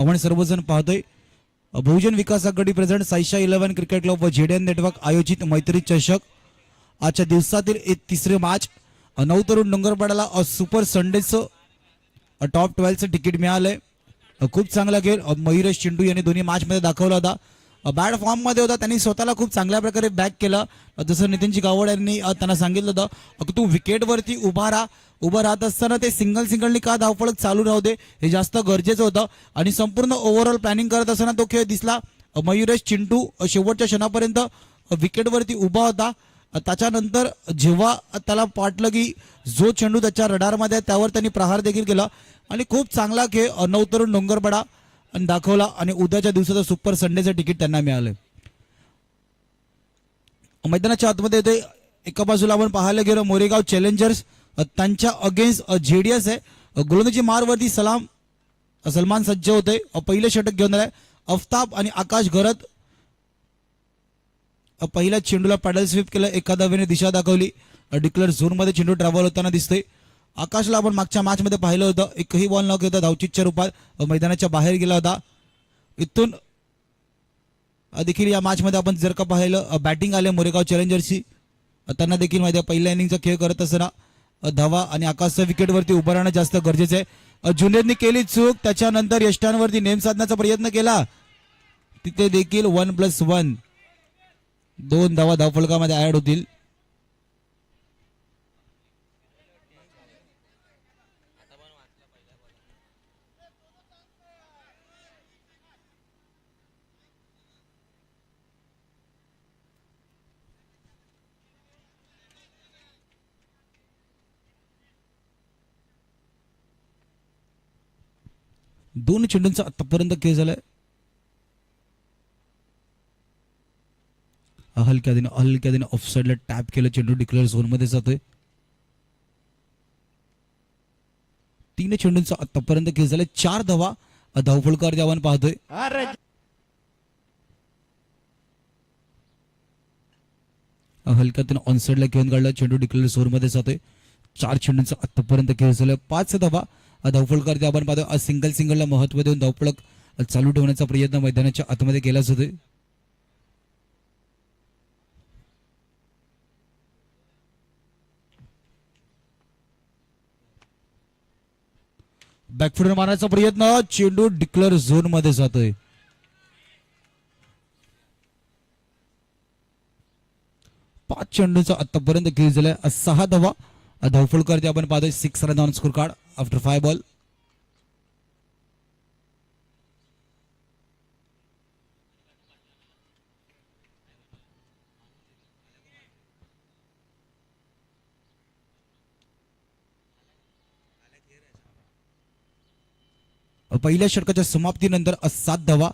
आपण सर्वजण पाहतोय बहुजन विकास आघाडी प्रेझेंट साईशा 11 क्रिकेट क्लब व जेडीएन नेटवर्क आयोजित मैत्री चषक आजच्या दिवसातील एक तिसरे मॅच 9 तरुण डोंगरपाड्याला सुपर संडेचं टॉप 12चं तिकीट मिळालंय। खूप चांगला खेळ मयुरेश चिंटू यांनी दोन्ही मॅच मध्ये दाखवला होता। बॅड फॉर्म मध्ये होता, त्यांनी स्वतःला खूप चांगल्या प्रकारे बॅक केलं। जसं नितीनजी गावड यांनी त्यांना सांगितलं होतं की तू विकेटवरती उभा राहत असताना ते सिंगलनी का धावपळ चालू राहू दे, हे जास्त गरजेचं होतं। आणि संपूर्ण ओव्हरऑल प्लॅनिंग करत असताना तो खेळ दिसला। मयुरेश चिंटू शेवटच्या क्षणापर्यंत विकेटवरती उभा होता। त्याच्यानंतर जेव्हा त्याला वाटलं की जो चेंडू त्याच्या रडारमध्ये आहे त्यावर त्यांनी प्रहार देखील केला आणि खूप चांगला खेळ 9 तरुण डोंगरपाडा दाखवला आणि उद्याच्या दिवसाचं सुपर संडेचं तिकीट त्यांना मिळालं। मैदानाच्या आतमध्ये येते एका बाजूला आपण पाहायला गेलो मोरेगाव चॅलेंजर्स त्यांच्या अगेन्स्ट जेडीएस आहे। गोलंदाजी मारवरती सलमान सज्ज होते, पहिले षटक घेऊन आलाय। अफ्ताब आणि आकाश घरत पहिल्या चेंडूला पॅडल स्वीप केलं, एका धावेने दिशा दाखवली। डिक्लेअर झोन मध्ये चेंडू ट्रॅव्हल होताना दिसतोय। आकाशला आपण मागच्या मॅच मध्ये पाहिलं होतं, एकही बॉल न घेता धावचीतच्या रूपात मैदानाच्या बाहेर गेला होता। इथून देखील या मॅच मध्ये आपण जर का पाहिलं बॅटिंग आले मोरेगाव चॅलेंजर्सची, त्यांना देखील माहिती आहे पहिल्या इनिंगचा खेळ करत असताना धावा आणि आकाशच्या विकेटवरती उभं राहणं जास्त गरजेचं आहे। जुनेदने केली चूक, त्याच्यानंतर यष्टांवरती नेम साधण्याचा प्रयत्न केला, तिथे देखील 1+1 2 धावा धावफलकामध्ये ऍड होतील। दोन चेंडूंचा आतापर्यंत खेळ झालाय। हलक्याने ऑफसाइडला टॅप केलं, चेंडू डिक्लेअर झोन मध्ये जातोय। 3 चेंडूंचा आतापर्यंत खेळ झालाय, 4 धावा धावफलकावरती आपण पाहतोय। हलक्याने ऑनसाइडला घेऊन काढला, चेंडू डिक्लेअर झोन मध्ये जातोय। 4 चेंडूंचा आतापर्यंत खेळ झालाय, 5 धावा धावफलकावरती आपण पाहतोय। आज सिंगलला महत्व देऊन धावफलक चालू ठेवण्याचा प्रयत्न मैदानाच्या आतमध्ये केलाच होतोय। बॅकफुटने मारण्याचा प्रयत्न, चेंडू डिक्लेअर झोन मध्ये जातोय। 5 चेंडूंचा आतापर्यंत खेळ झालाय, 6 धावा धावफलकावरती आपण पाहतोय। 6 run on score card after 5 ball. पहिल्या षटकाच्या समाप्तीनंतर 7 धावा।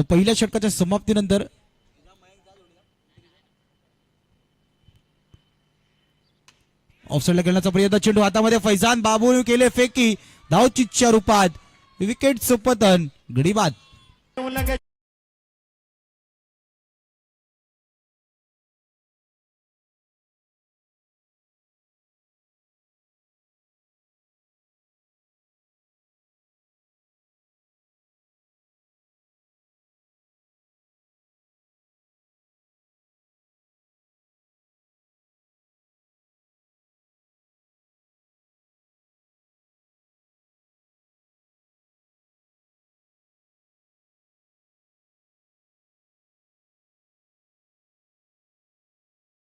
पहिल्या षटकाच्या समाप्तीनंतर ऑफसाइडला खेळण्याचा प्रयत्न, चेंडू हातामध्ये, फैजान बाबू केले फेकी, धावचीतच्या रूपात विकेटचं पतन, गडी बाद।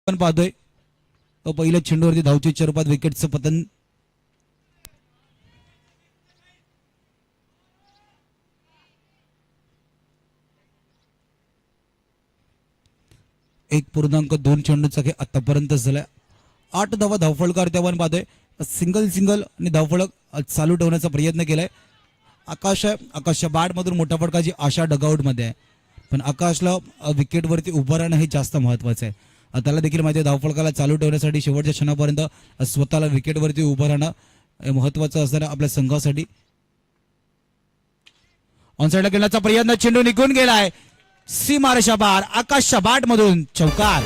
आपण पाहतोय पहिल्या चेंडूवरती धावचीतच्या रूपात विकेटचं पतन। 1.2 चेंडूचा खेळ आतापर्यंत झालाय. 8 धावा धावफलकावरती आपण पाहतोय. सिंगल आणि धावफलक चालू ठेवण्याचा प्रयत्न केलाय. आकाशच्या बॅटमधून मोठा फटकाची आशा डगआउटमध्ये आहे, पण आकाशला विकेटवरती उभं राहणं हे जास्त महत्वाचं आहे. त्याला देखील माहिती आहे धावफलकाला चालू ठेवण्यासाठी शेवटच्या क्षणापर्यंत स्वतःला विकेटवरती उभं राहणं हे महत्वाचं असणार आपल्या संघासाठी. ऑनसाइडला खेळण्याचा प्रयत्न, चेंडू निघून गेलाय सीमारेषा बार. आकाशच्या बॅटमधून चौकार.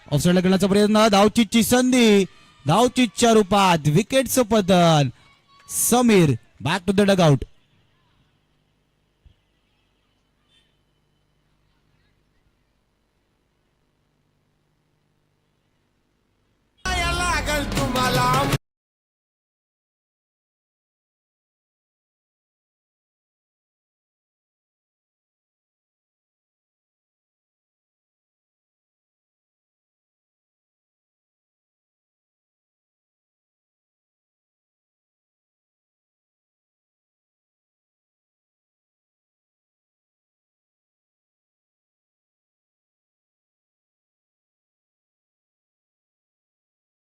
ऑफसाईडला खेळण्याचा प्रयत्न, धावचीची संधी, धावचीच्या रूपात विकेटचं पतन. Sameer back to the dugout.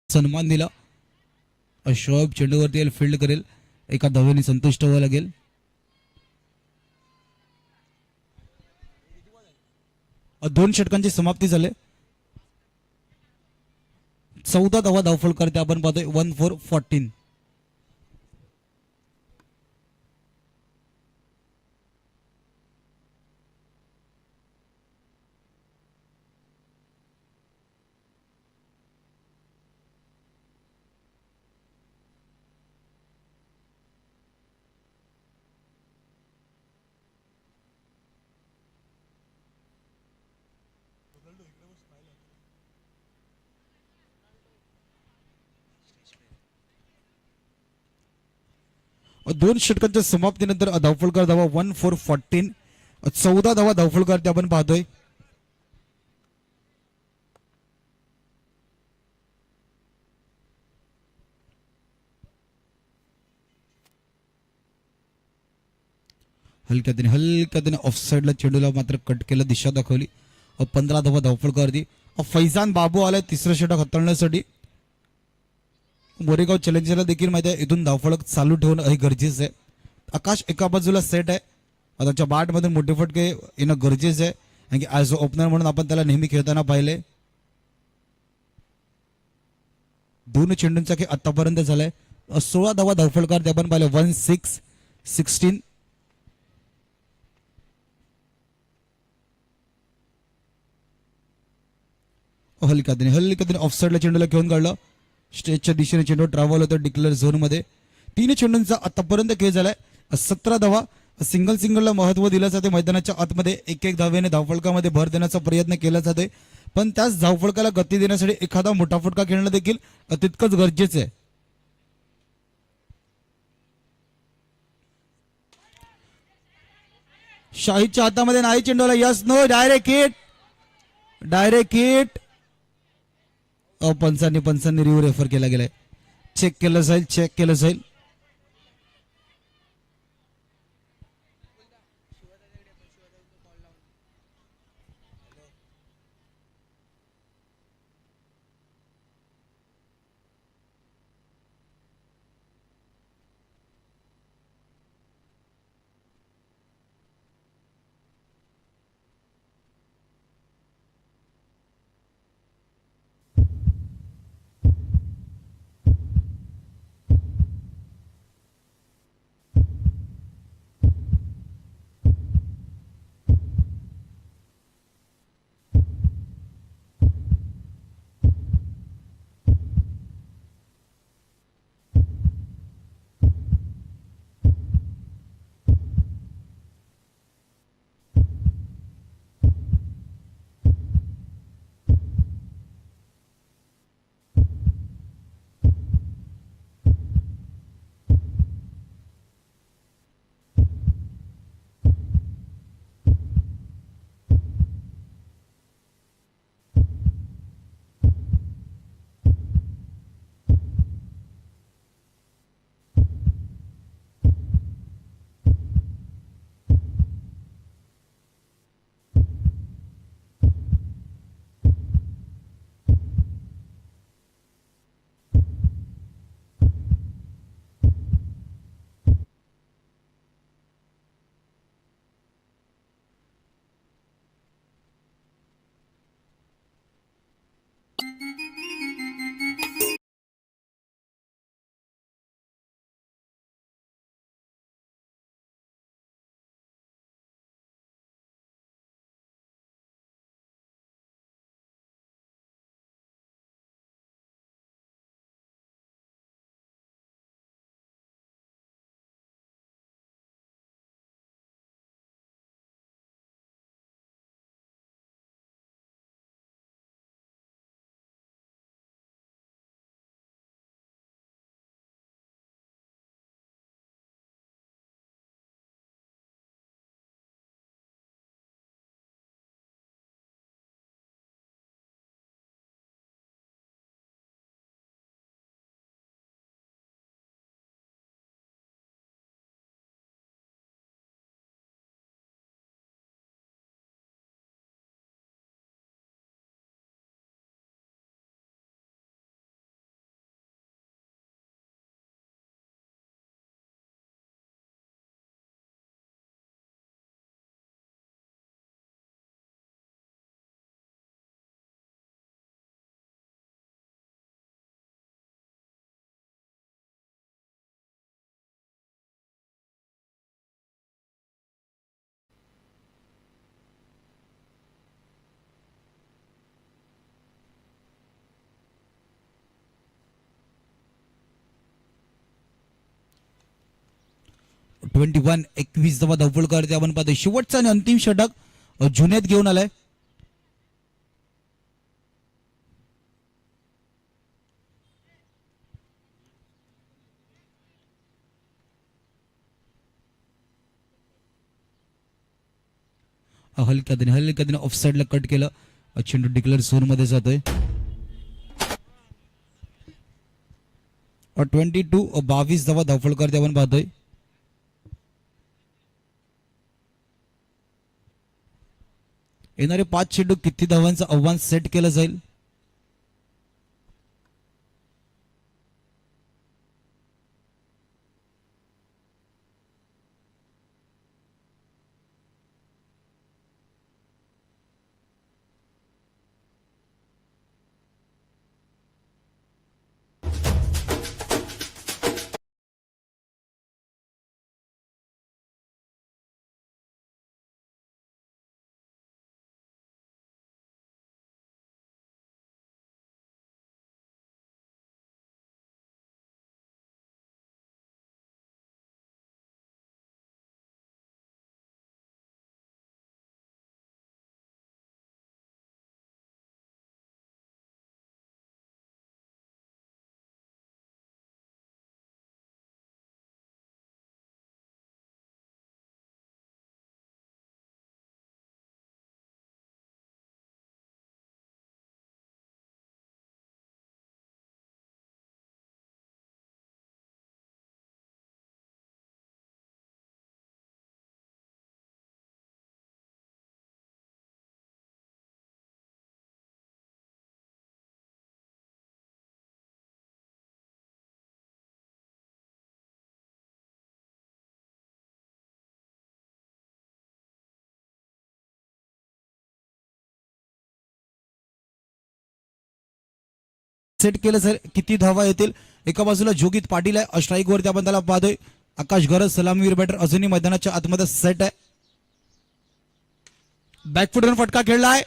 सन्मान दिला. शोएब चेंडूवरती फील्ड करेल, एका धावेने संतुष्ट व्हावं लागेल. दोन षटकांची समाप्ती झाली. 14 धावा धावफलक आपण पाहतोय. 1-4-14. दोन षटकांच्या समाप्तीनंतर धावफलकार धावा 1-4-14. 14 धावा धावफलकार आपण पाहतोय. हलक्याने ऑफसाईडला चेंडूला मात्र कट केलं, दिशा दाखवली. 15 धावा धावफलकावरती. फैजान बाबू आलाय तिसरं षटक हाताळण्यासाठी. मोरेगाव चॅलेंजरला देखील माहिती आहे इथून धावफलक चालू ठेवणं हे गरजेचं आहे. आकाश एका बाजूला सेट आहे, त्याच्या बॅटमध्ये मोठे फटके येणं गरजेचं आहे, कारण की ॲज ओपनर म्हणून आपण त्याला नेहमी खेळताना पाहिले. 2 चेंडूंचा खेळ आतापर्यंत झालाय. 16 धावा धावफलकार आपण पाहिले. 1-6-16. हलक्याने ऑफसाईडला चेंडूला घेऊन काढलं. स्टेजच्या दिशेने चेंडू ट्रॅव्हल होतं डिक्लेअर झोन मध्ये. 3 चेंडूंचा आतापर्यंत खेळ झालाय. 17 धावा. सिंगलला महत्व दिलं जाते. मैदानाच्या आतमध्ये एक धावेने धावफलकामध्ये भर देण्याचा प्रयत्न केला जातोय, पण त्याच धावफलकाला गती देण्यासाठी एखादा मोठा फटका खेळणं देखील तितकंच गरजेचं आहे. शाहीदच्या हातामध्ये नाही चेंडूला. Yes no, direct hit. पंचांनी रिव्ह्यू रेफर केला गेलाय. चेक केलं जाईल. 21 21 धावा धावपळ करते आपण पाहतोय शेवटचा आणि अंतिम षटक जुनेद घेऊन आलाय. हलक्याने ऑफसाईडला कट केलं. चेंडू डिक्लेअर झोन मध्ये जातोय. 22 धावा धावपळ करते आपण पाहतोय. येणारे 5 चेंडू किती धावांचं आव्हान सेट केलं जाईल. सेट केलं सर किती धावा येतील. एका बाजूला जोगित पाटील आहे स्ट्राईक वरती आपण त्याला पाहतोय. आकाश गरज सलामीवीर बॅटर अजूनही मैदानाच्या आतमध्ये सेट आहे. बॅकफुटवर फटका खेळलाय.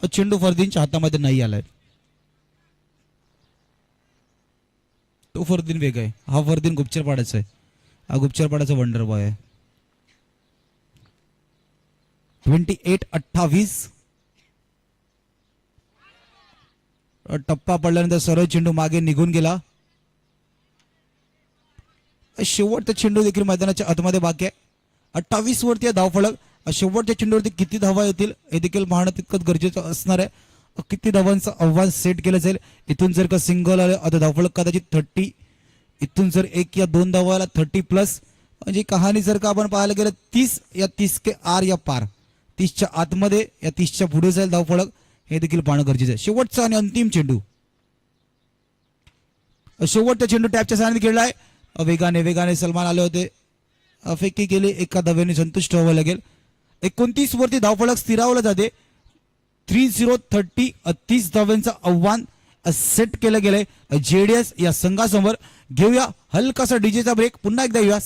चेंडू फरदीनच्या हातामध्ये नाही आलाय. तो फरदीन वेग आहे. हा फरदीन गुप्चर पाडायचा आहे. हा गुप्चर पाडायचा वंडर बॉय आहे. 28-28 टप्पा पडल्यानंतर सरळ चेंडू मागे निघून गेला. शेवटचा चेंडू देखील मैदानाच्या आतमध्ये बाकी आहे. 28 वरती आहे धावफलक. शेवटच्या चेंडूवरती किती धावा येतील हे देखील पाहणं तितकंच गरजेचं असणार आहे. किती धावांचं आव्हान सेट केलं जाईल. इथून जर का सिंगल आलं आता धावफलक कदाचित 30. इथून जर 1 या 2 धावा आला 30+. म्हणजे कहाणी जर का आपण पाहायला गेलं 30 या 30 के आर या पार 30च्या आतमध्ये या 30च्या पुढे जाईल धावफलक हे देखील पाहणं गरजेचं आहे. शेवटचा आणि अंतिम चेंडू. शेवटचा चेंडू टॅपच्या साहाय्याने खेळलाय. वेगाने सलमान आले होते. फेकी केली. एका धावेने संतुष्ट व्हावं लागेल. 29 वरती धावफलक स्थिरावलं जाते. 30-30 30 धावांचं आव्हान सेट केलं गेलंय जेडीएस या संघासमोर. घेऊया हलकासा डीजेचा ब्रेक. पुन्हा एकदा येऊया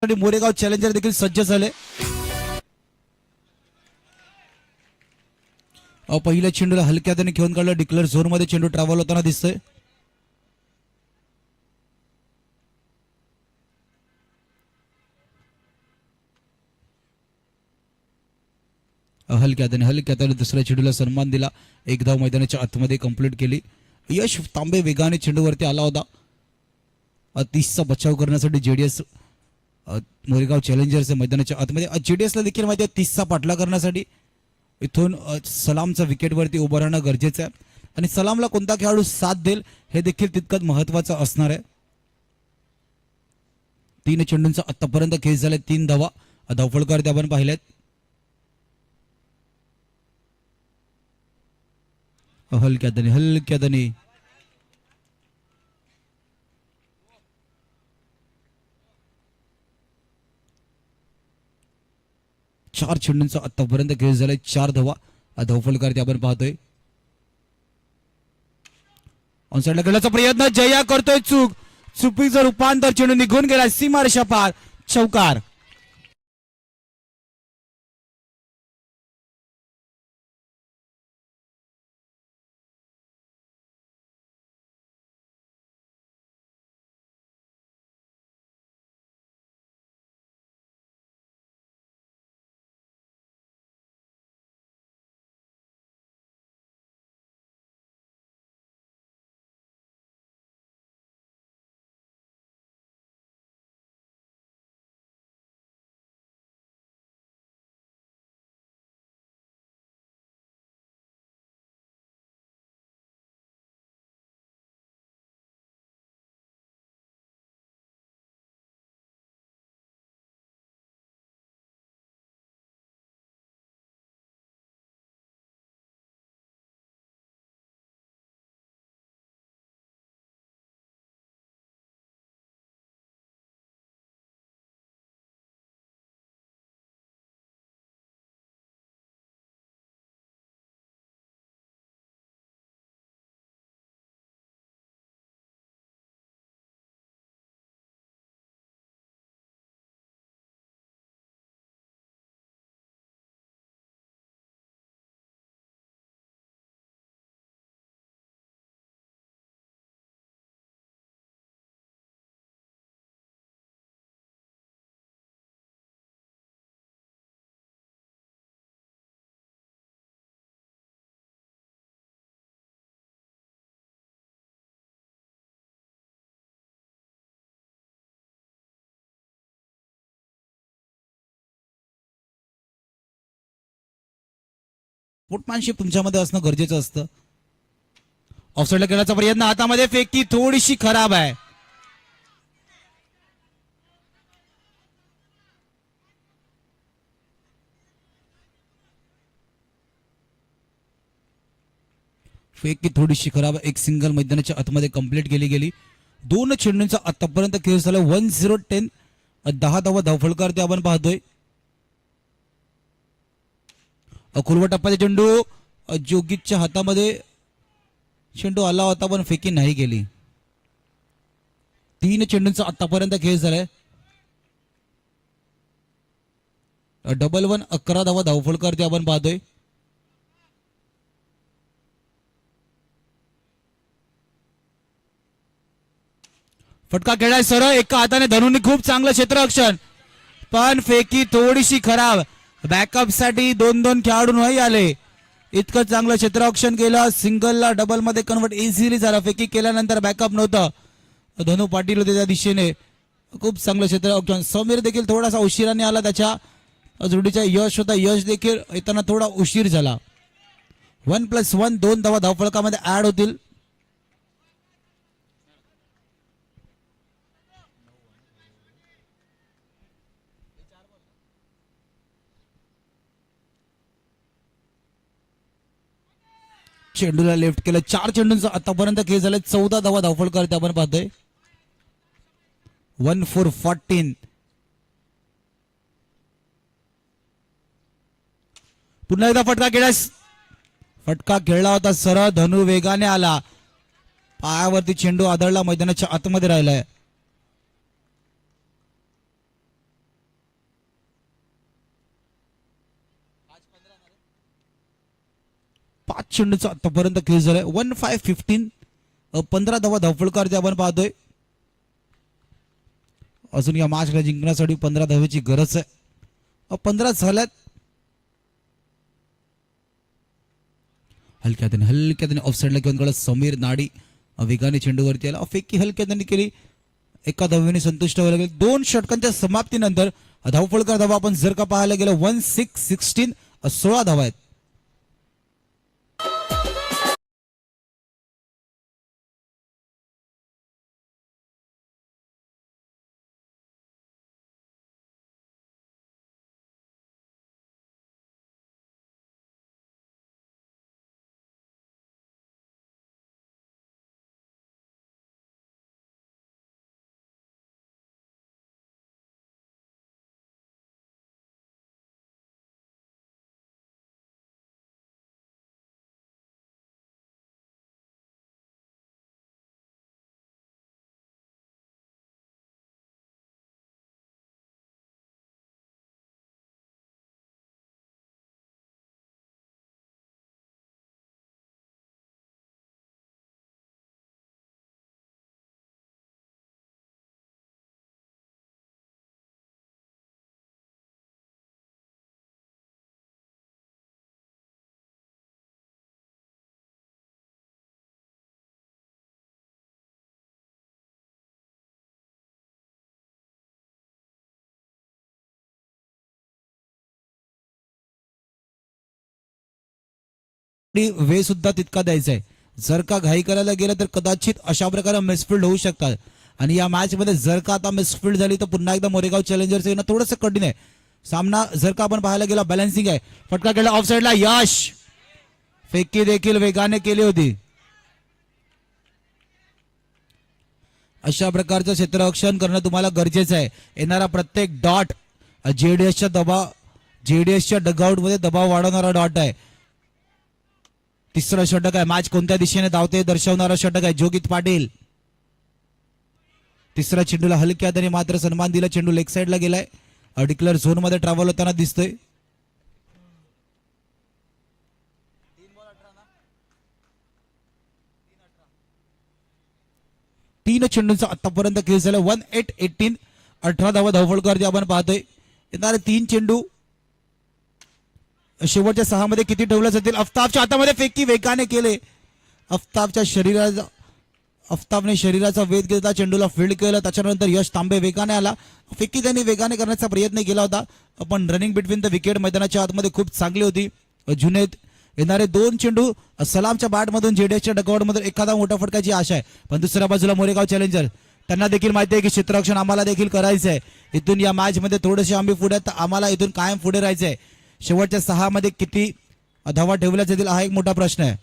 मोरेगाव चॅलेंजर देखील सज्ज झाले. पहिल्या चेंडूला हलक्या हाताने घेऊन काढलं. डिक्लेअर झोन मध्ये चेंडू ट्रॅव्हल होताना दिसतोय. हलक्या हाताने दुसऱ्या चेंडूला सन्मान दिला. एक धाव मैदानाच्या आतमध्ये कंप्लीट केली. यश तांबे वेगाने चेंडूवरती आला होता. 30चा बचाव करण्यासाठी जेडीएस मोरेगाव चॅलेंजर्स मैदानाच्या आतमध्ये. जेडीएसला देखील माहिती आहे 30चा पाठला करण्यासाठी इथून सलामचा विकेटवरती उभं राहणं गरजेचं आहे आणि सलामला कोणता खेळाडू साथ देईल हे देखील तितकंच महत्वाचं असणार आहे. 3 चेंडूंचा आतापर्यंत खेळ झालाय. 3 धावा धावफलकार ते आपण पाहिलेत. हलक्या हाताने 4 चेंडूंचा आतापर्यंत खेळ झालाय. 4 धावा धावफलकार ते आपण पाहतोय. ऑनसाइडला खेळाचा प्रयत्न जया करतोय. चुकीचं रूपांतर. चेंडू निघून गेला. सीमारेषा पार. चौकार. स्पोर्टमॅनशिप तुमच्यामध्ये असणं गरजेचं असतं. ऑफसाइडला खेळाचा प्रयत्न. हातामध्ये फेकी थोडीशी खराब आहे. फेकी थोडीशी खराब. एक सिंगल मैदानाच्या आतमध्ये कंप्लीट केली गेली. 2 चेंडूंचा आतापर्यंत खेळ झाला. 10-10. 10 धावा धावफलकार ते आपण पाहतोय. खुलवा टप्प्याचा चेंडू जोगितच्या हातामध्ये चेंडू आला होता पण फेकी नाही गेली. 3 चेंडूंचा आतापर्यंत खेळ झालाय. 1-1. 11 धावा धावफलकार ते आपण पाहतोय. फटका खेळाय सरळ. एका हाताने धनुनी खूप चांगलं क्षेत्ररक्षण पण फेकी थोडीशी खराब. बॅकअप साठी 2-2 खेळाडू नाही आले. इतकं चांगलं क्षेत्ररक्षण केलं. सिंगलला डबल मध्ये कन्वर्ट इझिली झाला. फेकी केल्यानंतर बॅकअप नव्हतं. धनु पाटील होते त्या दिशेने. खूप चांगलं क्षेत्ररक्षण. समीर देखील थोडासा उशिराने आला. त्याच्या जोडीचा यश होता. यश देखील येताना थोडा उशीर झाला. 1+1. 2 धावा धावफलकामध्ये ऍड होतील. चेंडूला लेफ्ट केलं. 4 चेंडूंचा आतापर्यंत खेळ झालाय. 14 धावा धावफलकार ते आपण पाहतोय. 1-4-14. पुन्हा एकदा फटका खेळास. फटका खेळला होता सरळ. धनु वेगाने आला. पायावरती चेंडू आदळला. मैदानाच्या आतमध्ये राहिलाय. 5 चेंडूचा आतापर्यंत खेळ झालाय 15-15 15 धावा धावफलकार आपण पाहतोय. अजून या मॅचला जिंकण्यासाठी 15 धावेची गरज आहे. 15 झाल्यात. हलक्याने ऑफसाईडला घेऊन गेला समीर नाडी वेगाने चेंडूवरती आला. फेकी हलक्याने केली. एका धावेने संतुष्ट व्हायला गेले. 2 षटकांच्या समाप्तीनंतर धावफलकार धावा आपण जर का पाहायला गेलो 16 16 धावा आहेत. वे सुद्धा तितका द्यायचा आहे. जर का घाई करायला गेलं तर कदाचित अशा प्रकारे मिसफिल्ड होऊ शकतात. आणि या मॅच मध्ये जर का आता मिसफिल्ड झाली तर पुन्हा एकदा मोरेगाव चॅलेंजर्स येणं थोडंसं कठीण आहे. सामना जर का आपण पाहायला गेला बॅलन्सिंग आहे. फटका केला ऑफ साइडला. यश फेकी देखील वेगाने केली होती. अशा प्रकारचं क्षेत्ररक्षण करणं तुम्हाला गरजेचं आहे. येणारा प्रत्येक डॉट जेडीएसच्या डगआउट मध्ये दबाव वाढवणारा डॉट आहे. तिसरं षटक आहे. मॅच कोणत्या दिशेने धावते दर्शवणारा षटक आहे. जोगित पाटील तिसऱ्या चेंडूला हलक्या त्याने मात्र सन्मान दिला. चेंडू लेग साइडला गेलाय. डिक्लेअर झोन मध्ये ट्रॅव्हल होताना दिसतोय. तीन चेंडूंचा आतापर्यंत खेळ झाला 18 18 धावा धावफलकार आपण पाहतोय. येणारे 3 चेंडू शेवटच्या 6 मध्ये किती ठेवले जातील. अफ्ताबच्या हातामध्ये फेकी वेगाने केले. अफ्ताबने शरीराचा वेध घेतला. चेंडूला फील्ड केलं. त्याच्यानंतर यश तांबे वेगाने आला. फेकी त्यांनी वेगाने करण्याचा प्रयत्न केला होता. पण रनिंग बिटवीन द विकेट मैदानाच्या आतमध्ये खूप चांगली होती. जुनेद येणारे 2 चेंडू सलामच्या बॅटमधून जेडीएसच्या डगआउटमधून एखादा मोठा फटकाची आशा आहे. पण दुसऱ्या बाजूला मोरेगाव चॅलेंजर त्यांना देखील माहिती आहे की क्षेत्ररक्षण आम्हाला देखील करायचं आहे. इथून या मॅच मध्ये थोडेसे आम्ही पुढे तर आम्हाला इथून कायम पुढे राहायचं आहे. शेवटच्या 6 मध्ये किती धावा ठेवल्या जातील हा एक मोठा प्रश्न आहे.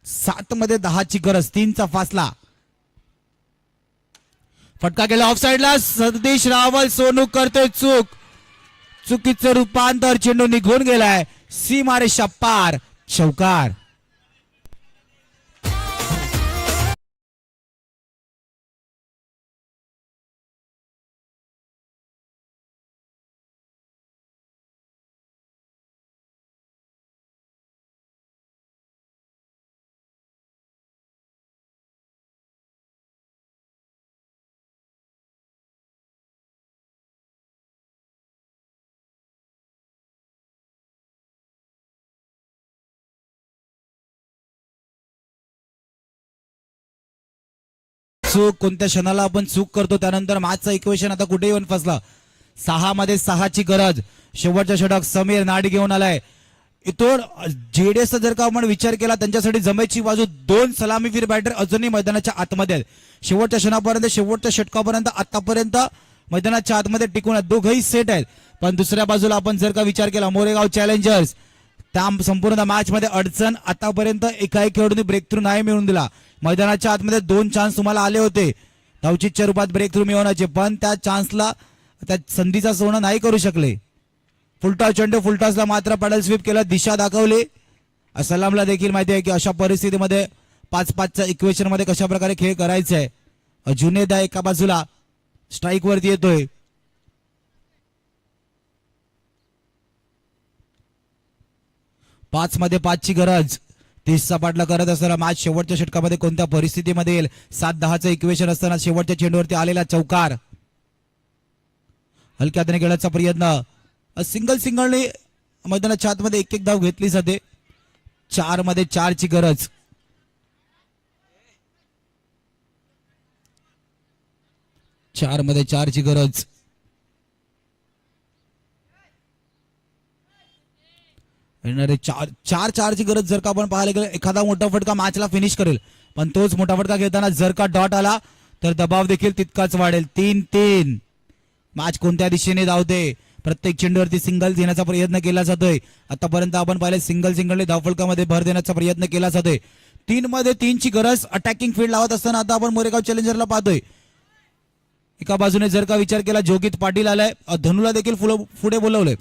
7 मध्ये 10 ची गरज. 3चा फासला. फटका केला ऑफ साइडला. सतीश रावल सोनू करतोय चुकीचं रूपांतर. चेंडू निघून गेलाय सीमारेषा पार. चौकार. चूक कोणत्या क्षणाला आपण चूक करतो त्यानंतर मॅचचा इक्वेशन आता कुठे येऊन फसला. 6 मध्ये 6 ची गरज. शेवटच्या षटक समीर नाडी घेऊन आलाय. इथून जेडीएसचा जर का आपण विचार केला त्यांच्यासाठी जमेची बाजू 2 सलामीवीर बॅटर अजूनही मैदानाच्या आतमध्ये आहेत. शेवटच्या क्षणापर्यंत शेवटच्या षटकापर्यंत आतापर्यंत मैदानाच्या आतमध्ये टिकून दोघंही सेट आहेत. पण दुसऱ्या बाजूला आपण जर का विचार केला मोरेगाव चॅलेंजर्स त्या संपूर्ण मॅच मध्ये अडचण आतापर्यंत एकाही खेळाडूंनी ब्रेक थ्रू नाही मिळवून दिला. मैदानाच्या आतमध्ये 2 चान्स तुम्हाला आले होते धावचीच्या रूपात ब्रेक थ्रू मिळवण्याचे. पण त्या चान्सला त्या संधीचा सोनं नाही करू शकले. फुलटॉस चेंडू फुलटॉसला मात्र पॅडल स्वीप केला. दिशा दाखवली. सलामला देखील माहिती आहे की अशा परिस्थितीमध्ये 5-5च्या इक्वेशन मध्ये कशा प्रकारे खेळ करायचा आहे. जुनेद आहे एका बाजूला. स्ट्राईक वरती येतोय. पाच मध्ये 5ची गरज. 30चा पाठला करत असताना मॅच शेवटच्या षटकामध्ये कोणत्या परिस्थितीमध्ये येईल. 7-10चं इक्वेशन असताना शेवटच्या चेंडूवरती आलेला चौकार. हलक्या हाताने खेळायचा प्रयत्न. सिंगलने मैदानाच्या आतमध्ये एक एक धाव घेतली जाते. 4 मध्ये 4ची गरज. 4 मध्ये 4ची गरज. येणारे 4-4ची गरज जर का आपण पाहायला गेलं एखादा मोठा फटका मॅचला फिनिश करेल, पण तोच मोठा फटका घेताना जर का डॉट आला तर दबाव देखील तितकाच वाढेल. 3-3 मॅच कोणत्या दिशेने धावते. प्रत्येक चेंडूवरती सिंगल देण्याचा प्रयत्न केला जातोय. आतापर्यंत आपण पाहिले सिंगलने धावफलकामध्ये भर देण्याचा प्रयत्न केला जातोय. 3 मध्ये 3ची गरज. अटॅकिंग फील्ड लावत असताना आता आपण मोरेगाव चॅलेंजरला पाहतोय. एका बाजूने जर का विचार केला जोगित पाटील आलाय, धनुला देखील पुढे बोलवलंय.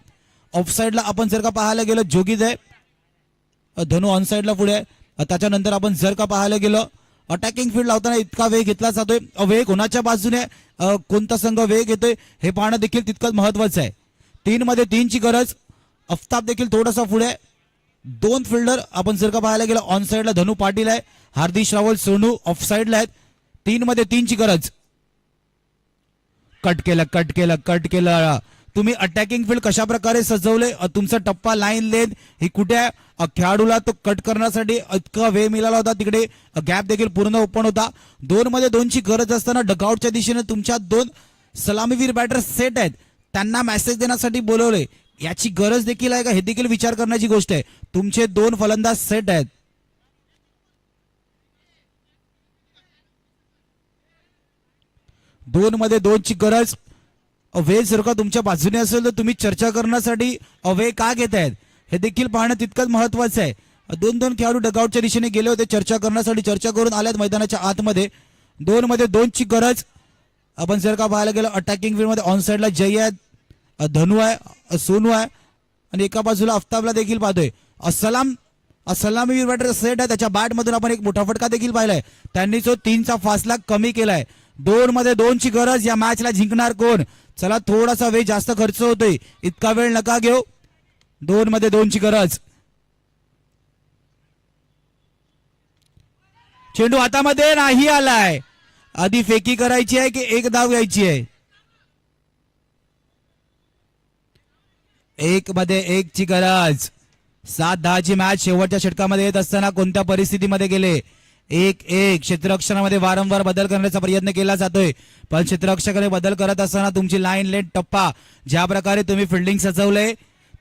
ऑफसाईडला आपण जर का पाहायला गेलो जोगित आहे, धनु ऑन साईडला पुढे आहे. त्याच्यानंतर आपण जर का पाहायला गेलो अटॅकिंग फील्ड लावताना इतका वेग घेतला जातोय. वेग कोणाच्या बाजूने कोणता संघ वेग येतोय हे पाहणं देखील तितकंच महत्वाचं आहे. 3 मध्ये 3ची गरज. अफ्ताब देखील थोडासा पुढे. 2 फिल्डर आपण जर का पाहायला गेलो ऑन साईडला धनु पाटील आहे, हार्दिक रावल सोनू ऑफ साईडला आहेत. 3 मध्ये 3ची गरज. कट केलं. तुम्ही अटॅकिंग फील्ड कशा प्रकारे सजवले, तुमचा टप्पा लाईन लेंथ ही कुठे आहे. खेळाडूला तो कट करण्यासाठी इतका वेळ मिळाला होता. तिकडे गॅप देखील पूर्ण ओपन होता. 2 मध्ये 2ची गरज असताना डगआउटच्या दिशेने तुमच्या 2 सलामीवीर बॅटर सेट आहेत, त्यांना मेसेज देण्यासाठी बोलवले. याची गरज देखील आहे का हे देखील विचार करण्याची गोष्ट आहे. तुमचे 2 फलंदाज सेट आहेत. 2 मध्ये 2ची गरज. वेळ जर का तुमच्या बाजूने असेल तर तुम्ही चर्चा करण्यासाठी वेळ का घेत आहेत हे देखील पाहणं तितकंच महत्वाचं आहे. 2 खेळाडू डगआउटच्या दिशेने गेले होते चर्चा करण्यासाठी, चर्चा करून आल्यात मैदानाच्या आतमध्ये. 2 मध्ये 2ची गरज. आपण जर का पाहायला गेलं अटॅकिंग फील्ड मध्ये ऑन साईडला जय आहेत, धनु आहे, सोनू आहे आणि एका बाजूला अफ्ताबला देखील पाहतोय. सलामीवीर बॅटर सेट आहे, त्याच्या बॅट मधून आपण एक मोठा फटका देखील पाहिलाय. त्यांनी तो 3चा फासला कमी केलाय. 2 मध्ये 2ची गरज. या मॅचला जिंकणार कोण. चला थोडासा वेळ जास्त खर्च होतोय, इतका वेळ नका घेऊ. 2 मध्ये 2ची गरज. चेंडू हातामध्ये नाही आलाय. आधी फेकी करायची आहे की एक धाव घ्यायची आहे. 1 मध्ये 1ची गरज. 7-10ची मॅच शेवटच्या षटकामध्ये येत असताना कोणत्या परिस्थितीमध्ये गेले. 1-1 क्षेत्ररक्षणामध्ये वारंवार बदल करण्याचा प्रयत्न केला जातोय, पण क्षेत्ररक्षकाने बदल करत असताना तुमची लाईन लेट टप्पा ज्या प्रकारे तुम्ही फिल्डिंग सजवलंय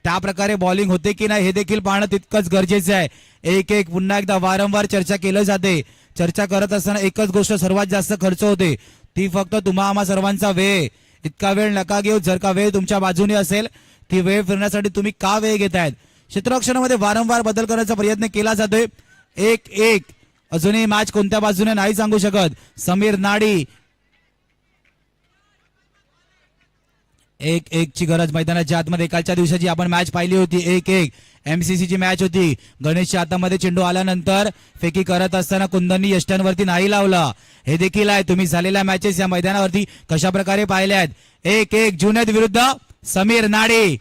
त्या प्रकारे बॉलिंग होते की नाही हे देखील पाहणं तितकंच गरजेचं आहे. 1-1 पुन्हा एकदा वारंवार चर्चा केली जाते. चर्चा करत असताना एकच गोष्ट सर्वात जास्त खर्च होते, ती फक्त तुम्हा आम्हा सर्वांचा वेळ. इतका वेळ नका घेऊ. जर का वेळ तुमच्या बाजूने असेल ती वेळ फिरण्यासाठी तुम्ही का वेळ घेतायत. क्षेत्ररक्षणामध्ये वारंवार बदल करण्याचा प्रयत्न केला जातोय. 1-1 अजूनही मॅच कोणत्या बाजूने नाही सांगू शकत. समीर नाडी. 1-1ची गरज. मैदानाच्या आतमध्ये कालच्या दिवसाची आपण मॅच पाहिली होती. 1-1 एमसीसीची मॅच होती. गणेशच्या हातामध्ये चेंडू आल्यानंतर फेकी करत असताना कुंदननी यष्ट्यांवरती नाही लावला. हे देखील आहे. तुम्ही झालेल्या मॅचेस या मैदानावरती कशा प्रकारे पाहिल्यात. 1-1 जुनैद विरुद्ध समीर नाडी.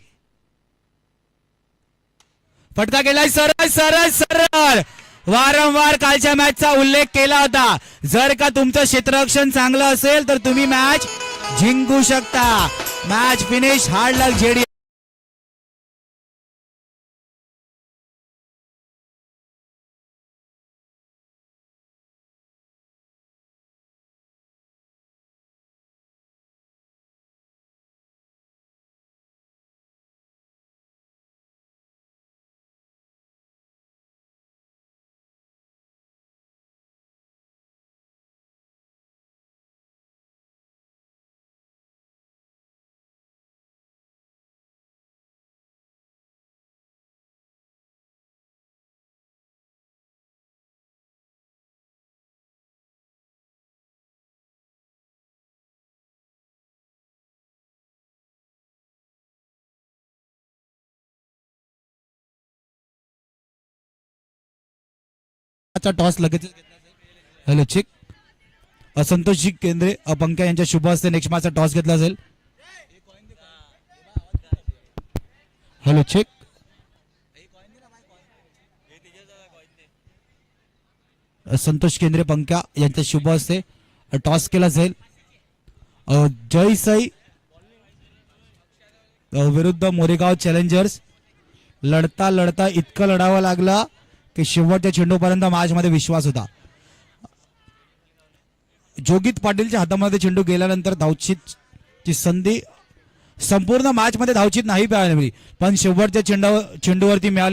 फटका केलाय सरळ सरळ सरळ. वारंवार कालच्या मॅचचा उल्लेख केला होता. जर का तुमचं क्षेत्ररक्षण चांगलं असेल तर तुम्ही मॅच जिंकू शकता. Match finish. Hard luck JD. Toss लगेच. Hello check. संतोषजी केंद्रे पंक्या यांच्या शुभ हस्ते नेक्स्ट मॅचचा टॉस घेतला जाईल. Hello check. संतोष केंद्रे पंक्या यांच्या शुभ हस्ते टॉस केला जाईल. जय साई विरुद्ध मोरेगाव चॅलेंजर्स. लढता लढता इतकं लढावं लागलं की शेवटच्या चेंडूपर्यंत मॅच मध्ये विश्वास होता. जोगित पाटीलच्या हातामध्ये चेंडू गेल्यानंतर धावचीची संधी संपूर्ण मॅच मध्ये धावचीत नाही मिळाली, पण शेवटच्या चेंडूवरती मिळाली